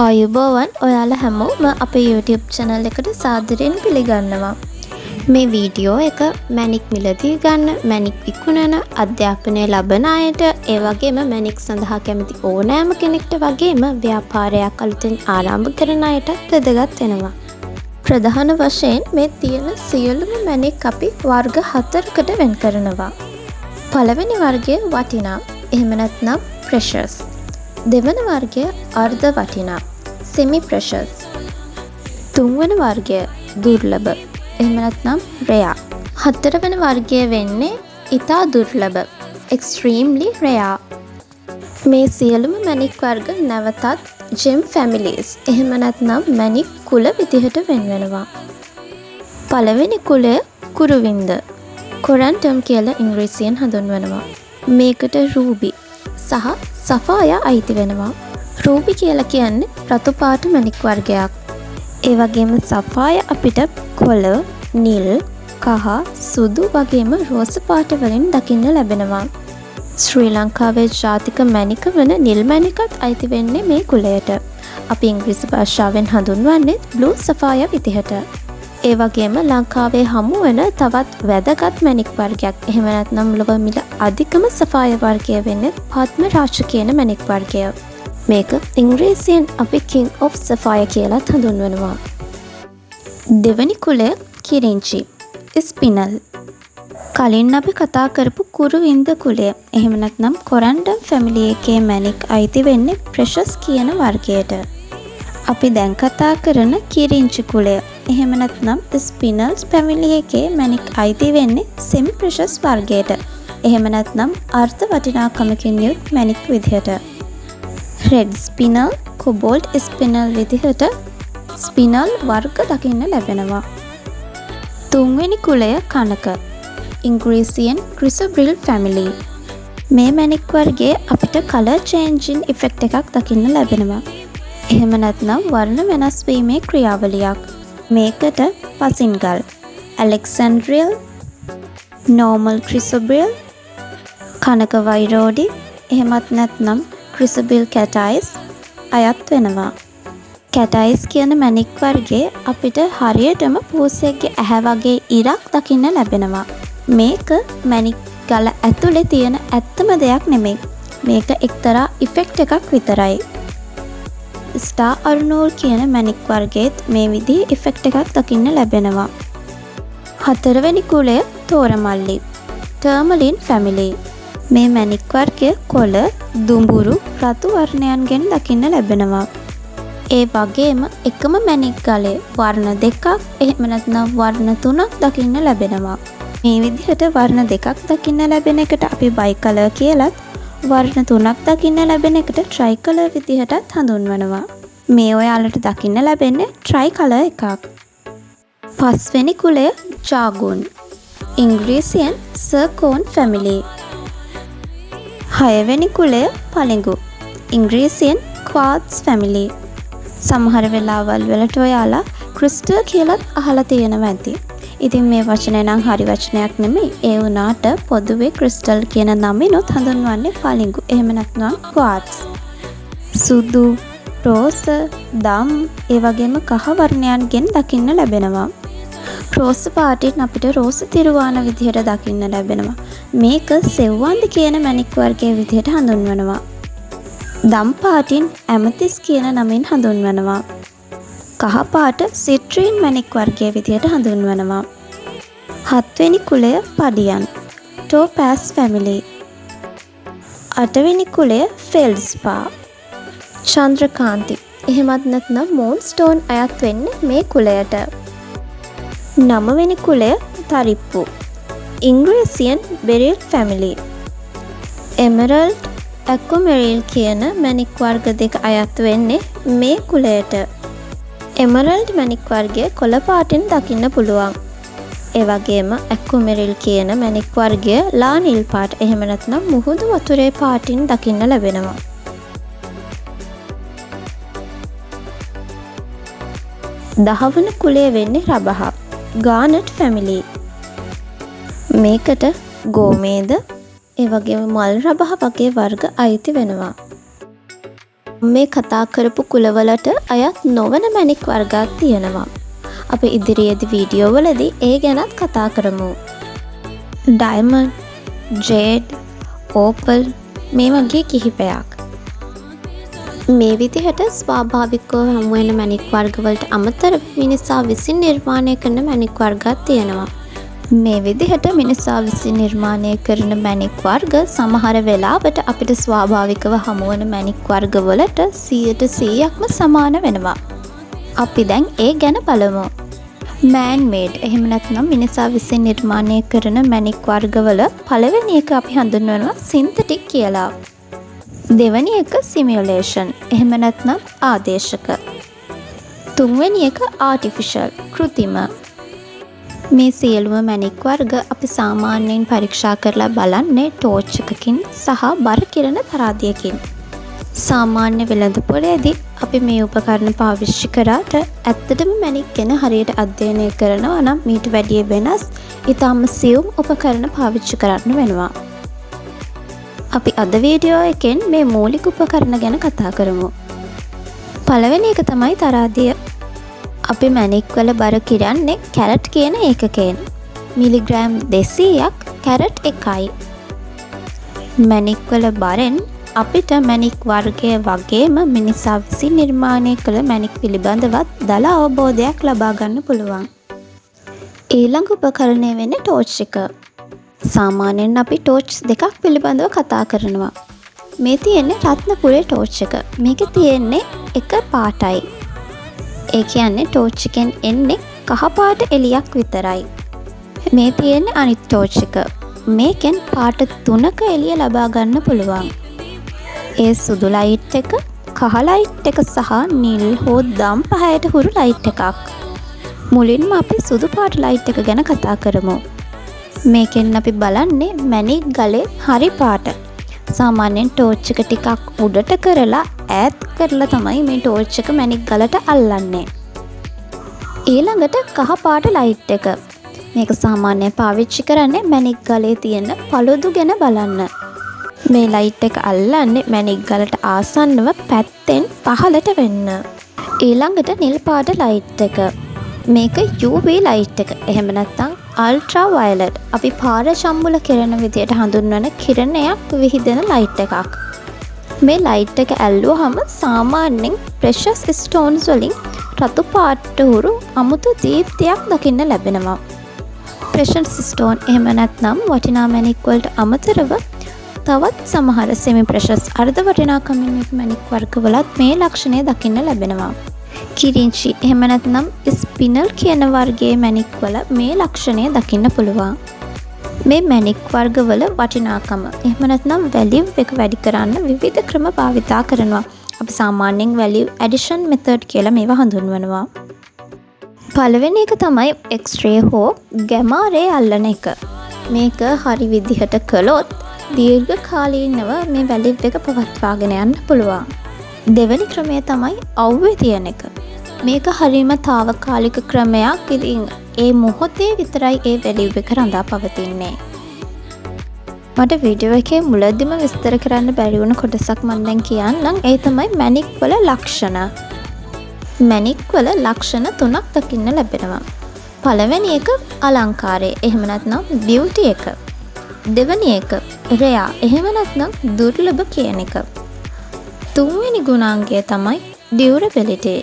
ආයුබෝවන් ඔයාලා හැමෝම අපේ YouTube channel එකට සාදරයෙන් පිළිගන්නවා. මේ වීඩියෝ එක මැණික් මිලදී ගන්න, මැණික් විකුණන, අධ්‍යාපනය ලබන අයට, ඒ වගේම මැණික් සඳහා කැමති ඕනෑම කෙනෙක්ට වගේම ව්‍යාපාරයක් අලුතෙන් ආරම්භ කරන අයට වැදගත් වෙනවා. ප්‍රධාන වශයෙන් මේ තියෙන සියලුම මැණික් අපි වර්ග 4කට වෙන් කරනවා. පළවෙනි වර්ගය වටිනා, එහෙම නැත්නම් precious. දෙවන වර්ගය අර්ධ වටිනා, semi precious. තුන්වන වර්ගය දුර්ලභ, එහෙම නැත්නම් rare. හතරවන වර්ගය වෙන්නේ ඉතා දුර්ලභ, extremely rare. මේ සියලුම මැණික් වර්ග නැවතත් gem families, එහෙම නැත්නම් මැණික් කුල විදිහට වෙන් වෙනවා. පළවෙනි කුලය කුරුවින්ද, කොරන්ටම් කියලා ඉංග්‍රීසියෙන් හඳුන්වනවා. මේකට රූබි සහ සෆායා අයිති වෙනවා. රූබි කියලා කියන්නේ රතු පාට මැණික් වර්ගයක්. ඒ වගේම සෆායා අපිට කොළ, නිල්, කහ, සුදු වගේම රෝස පාට වලින් දකින්න ලැබෙනවා. ශ්‍රී ලංකාවේ ජාතික මැණික වන නිල් මැණිකත් අයිති වෙන්නේ මේ කුලයට. අපි ඉංග්‍රීසි භාෂාවෙන් හඳුන්වන්නේ බ්ලූ සෆායා විදිහට. ඒ වගේම ලංකාවේ හමු වෙන තවත් වැදගත් මැණික් වර්ගයක්, එහෙම නැත්නම් ලොව මිල අධිකම සෆායා වර්ගය වෙන්නේ පද්ම රාජ කියන මැණික් වර්ගය. මේක ඉංග්‍රීසියෙන් අපි King of Sapphire කියලාත් හඳුන්වනවා. දෙවනි කුලය කිරිංචි, ස්පිනල්. කලින් අපි කතා කරපු කුරුවින්ද කුලය, එහෙම නැත්නම් කොරන්ඩම් ෆැමිලි එකේ මැණික් අයිති වෙන්නේ precious කියන වර්ගයට. අපි දැන් කතා කරන කිරිංචි කුලය, එහෙම නැත්නම් ස්පිනල්ස් ෆැමිලි එකේ මැණික් අයිති වෙන්නේ semi precious වර්ගයට, එහෙම නැත්නම් අර්ධ වටිනාකමකින් යුත් මැණික් විදිහට. රෙඩ් ස්පිනල්, කොබෝල්ට් ස්පිනල් විදිහට ස්පිනල් වර්ග දකින්න ලැබෙනවා. තුන්වෙනි කුලය කනක, ඉංග්‍රීසියෙන් chrysoberyl family. මේ මැණික් වර්ගයේ අපිට color changing effect එකක් දකින්න ලැබෙනවා. එහෙම නැත්නම් වර්ණ වෙනස් වීමේ ක්‍රියාවලියක්. මේකට පසින්ගල්, ඇලෙක්සැන්ඩ්‍රියල්, නෝමල් chrysoberyl, කනක වෛරෝඩි, එහෙමත් නැත්නම් chrysoberyl catais අයත් වෙනවා. catais කියන මැණික් වර්ගයේ අපිට හරියටම පූසෙක්ගේ ඇහැ වගේ ඉරක් දකින්න ලැබෙනවා. මේක මැණික් ගල ඇතුලේ තියෙන ඇත්තම දෙයක් නෙමෙයි. මේක එක්තරා ඉෆෙක්ට් එකක් විතරයි. ස්ටාර් අර්නෝල් කියන මැණික් වර්ගයේත් මේ විදිහේ ඉෆෙක්ට් එකක් දකින්න ලැබෙනවා. හතරවෙනි කුලය තෝරමල්ලි, ටර්මලින් ෆැමිලි. මේ මැණික් වර්ගය කොළ, දුඹුරු, රතු වර්ණයන්ගෙන් දකින්න ලැබෙනවා. ඒ වගේම එකම මැණික් ගලේ වර්ණ දෙකක්, එහෙම නැත්නම් වර්ණ තුනක් දකින්න ලැබෙනවා. මේ විදිහට වර්ණ දෙකක් දකින්න ලැබෙන එකට අපි බයි කලර් කියලත්, වර්ණ තුනක් දකින්න ලැබෙන එකට ට්‍රයි කලර් විදිහටත් හඳුන්වනවා. මේ ඔයාලට දකින්න ලැබෙන්නේ ට්‍රයි කලර් එකක්. පස්වෙනි කුලය ජාගුන්, ඉංග්‍රීසියෙන් සර්කෝන් ෆැමිලි. හයවෙනි කුලය පලිඟු, ඉංග්‍රීසියෙන් ක්වාර්ට්ස් ෆැමිලි. සමහර වෙලාවල් වලට ඔයාලා ක්‍රිස්ටල් කියලත් අහලා තියෙනවා ඇති. ඉතින් මේ වචනය නම් හරි වචනයක් නෙමෙයි. ඒ වුණාට පොදුවේ ක්‍රිස්ටල් කියන නමිනුත් හඳුන්වන්නේ පලිඟු, එහෙම නැත්නම් ක්වාර්ට්ස්. සුදු, රෝස, දම්, ඒ වගේම කහ වර්ණයන්ගෙන් දකින්න ලැබෙනවා. රෝස පාටින් අපිට රෝස තිරුවාන විදිහට දකින්න ලැබෙනවා. මේක සෙව්වන්ද කියන මැණික් වර්ගයේ විදිහට හඳුන්වනවා. දම් පාටින් ඇමතිස් කියන නමින් හඳුන්වනවා. කහ පාට සිට්‍රීන් මැණික් වර්ගයේ විදිහට හඳුන්වනවා. හත්වෙනි කුලය පඩියන්, ටෝපෑස් ෆැමිලි. අටවෙනි කුලය ෆෙල්ඩ්ස්පා, චන්ද්‍රකාන්ති, එහෙමත් නැත්නම් මූන්ස්ටෝන් අයත් වෙන්නේ මේ කුලයට. නවවෙනි කුලය තරිප්පු, ඉංග්‍රීසියෙන් බෙරිල් ෆැමිලි. එමරල්ඩ්, ඇක්වමරිල් කියන මැණික් වර්ග දෙක අයත් වෙන්නේ මේ කුලයට. එමරල්ඩ් මැණික් වර්ගය කොළ පාටින් දකින්න පුළුවන්. ඒ වගේම ඇක්වමරිල් කියන මැණික් වර්ගය ලා නිල් පාට, එහෙම නැත්නම් මුහුදු වතුරේ පාටින් දකින්න ලැබෙනවා. දහවන කුලය වෙන්නේ රබහ, ගානට් ෆැමිලි. මේකට ගෝමේද, ඒ වගේම මල් රබහ වගේ වර්ග අයිති වෙනවා. මේ කතා කරපු කුලවලට අයත් නොවන මැණික් වර්ගات තියෙනවා. අපි ඉදිරියේදී වීඩියෝ වලදී ඒ ගැනත් කතා කරමු. ඩයමන්ඩ්, ජේඩ්, ඕපල් මේ වගේ කිහිපයක්. මේ විදිහට ස්වාභාවිකව හමු වෙන මැණික් වර්ගවලට අමතරව මිනිසා විසින් නිර්මාණය කරන මැණික් වර්ගات තියෙනවා. මේ විදිහට මිනිසා විසින් නිර්මාණය කරන මැණික් වර්ග සමහර වෙලාවට අපිට ස්වාභාවිකව හමු වන මැණික් වර්ගවලට 100%ක්ම සමාන වෙනවා. අපි දැන් ඒ ගැන බලමු. man made එහෙම නැත්නම් මිනිසා විසින් නිර්මාණය කරන මැණික් වර්ගවල පළවෙනි එක අපි හඳුන්වනවා synthetic කියලා. දෙවෙනි එක simulation එහෙම නැත්නම් ආදේශක. තුන්වෙනි එක artificial කෘත්‍රිම. මේ සියලුම මැණික් වර්ග අපි සාමාන්‍යයෙන් පරීක්ෂා කරලා බලන්නේ ටෝච් එකකින් සහ බර කිරණ තරාදියකින්. සාමාන්‍ය වෙළඳපොළේදී අපි මේ උපකරණ පාවිච්චි කරාට ඇත්තටම මැණික් ගැන හරියට අධ්‍යයනය කරනවා නම් මීට වැඩිය වෙනස් ඊටම සියුම් උපකරණ පාවිච්චි කරන්න වෙනවා. අපි අද වීඩියෝ එකෙන් මේ මූලික උපකරණ ගැන කතා කරමු. පළවෙනි එක තමයි තරාදිය. අපි මැණික් වල බර කිරන්නේ කැරට් කියන ඒකකයෙන්. මිලිග්‍රෑම් 200ක් කැරට් එකයි. මැණික් වල බරෙන් අපිට මැණික් වර්ගය වගේම මිනිසා විසින් නිර්මාණය කළ මැණික් පිළිබඳවත් දල අවබෝධයක් ලබා ගන්න පුළුවන්. ඊළඟ උපකරණය වෙන්නේ ටෝච් එක. සාමාන්‍යයෙන් අපි ටෝච් දෙකක් පිළිබඳව කතා කරනවා. මේ තියෙන්නේ රත්නපුරේ ටෝච් එක. මේකේ තියෙන්නේ එක පාටයි. ඒ කියන්නේ ටෝච් එකෙන් එන්නේ කහ පාට එළියක් විතරයි. මේ තියෙන්නේ අනිත් ටෝච් එක. මේකෙන් පාට 3ක එළිය ලබා ගන්න පුළුවන්. ඒ සුදු ලයිට් එක, කහ ලයිට් එක සහ නිල් හෝ දම් පහයට හුරු ලයිට් එකක්. මුලින්ම අපි සුදු පාට ලයිට් එක ගැන කතා කරමු. මේකෙන් අපි බලන්නේ මැණික් ගලේ හරි පාට. සාමාන්‍යයෙන් ටෝච් එක ටිකක් උඩට කරලා ඈත් කරලා තමයි මේ ටෝච් එක මැණික් ගලට අල්ලන්නේ. ඊළඟට කහ පාට ලයිට් එක. මේක සාමාන්‍යයෙන් පාවිච්චි කරන්නේ මැණික් ගලේ තියෙන පළුදු ගැන බලන්න. මේ ලයිට් එක අල්ලන්නේ මැණික් ගලට ආසන්නව පැත්තෙන් පහළට වෙන්න. ඊළඟට නිල් පාට ලයිට් එක. මේක UV ලයිට් එක. එහෙම නැත්නම් අල්ට්‍රා වයලට්. අපි පාර චම්බුල කිරණ විදියට හඳුන්වන කිරණයක් විහිදෙන ලයිට් එකක්. මේ ලයිට් එක ඇල්ලුවහම සාමාන්‍යයෙන් ප්‍රෙෂස් ස්ටෝන්ස් වලින් රතු පාට හුරු අමුතු දීප්තියක් දකින්න ලැබෙනවා. ප්‍රෙෂස් ස්ටෝන් එහෙම නැත්නම් වටිනා මැණික් වලට අමතරව තවත් සමහර සෙමි ප්‍රෙෂස් අර්ධ වටිනාකමින් යුත් මැණික් වර්ගවලත් මේ ලක්ෂණය දකින්න ලැබෙනවා. කිරින්චි එහෙම නැත්නම් ස්පිනල් කියන වර්ගයේ මැණික් වල මේ ලක්ෂණය දකින්න පුළුවන්. මේ මැණික් වර්ගවල වටිනාකම එහෙම නැත්නම් වැලියු එක වැඩි කරන්න විවිධ ක්‍රම භාවිතා කරනවා. අපි සාමාන්‍යයෙන් වැලියු ඇඩිෂන් මෙතඩ් කියලා මේවා හඳුන්වනවා. පළවෙනි එක තමයි එක්ස්රේ හෝ ගැමා රේ අල්ලන එක. මේක හරි විදිහට කළොත් දීර්ඝ කාලීනව මේ වැලියු එක පවත්වාගෙන යන්න පුළුවන්. දෙවෙනි ක්‍රමය තමයි අවුවේ තියෙන එක. මේක හරිම తాවකාලික ක්‍රමයක්. ඉතින් ඒ මොහොතේ විතරයි ඒ වැලියු එක රඳා පවතින්නේ. මට වීඩියෝ එකේ මුලදිම විස්තර කරන්න බැරි වුණ කොටසක් මම දැන් කියන්නම්. ඒ තමයි මැණික් වල ලක්ෂණ. මැණික් වල ලක්ෂණ 3ක් දකින්න ලැබෙනවා. පළවෙනි එක අලංකාරය. එහෙම නැත්නම් බියුටි එක. දෙවෙනි එක රෙයා. එහෙම නැත්නම් දුර්ලභ කියන එක. තුන්වෙනි ගුණාංගය තමයි ඩියුරබිලිටි.